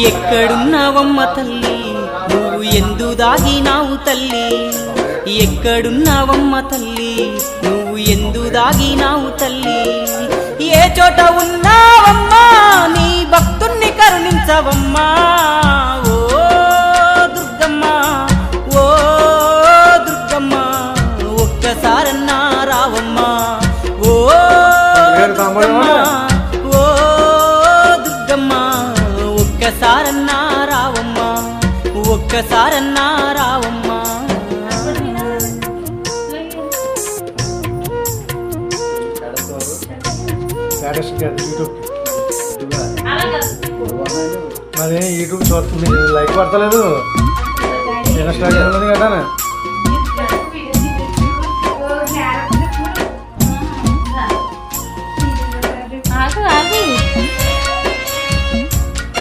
ఎక్కడున్నావమ్మ తల్లి నువ్వు ఎందు దాగినావు తల్లి ఎక్కడున్నావమ్మ తల్లి నువ్వు ఎందు దాగినావు తల్లి ఏ చోట ఉన్నావమ్మా నీ భక్తుణ్ణి కరుణించవమ్మా ఓ దుర్గమ్మ ఓ దుర్గమ్మ ఒక్కసారన్నా రావమ్మా ఓ దుర్గమ్మ ఓ దుర్గమ్మ ఒక్కసారన్నా రావమ్మా ఒక్కసారన్నా రావమ్మా మరి యూట్యూబ్ చూస్తుంది లైక్ పడతలేదు ఇన్స్టాగ్రామ్ కదా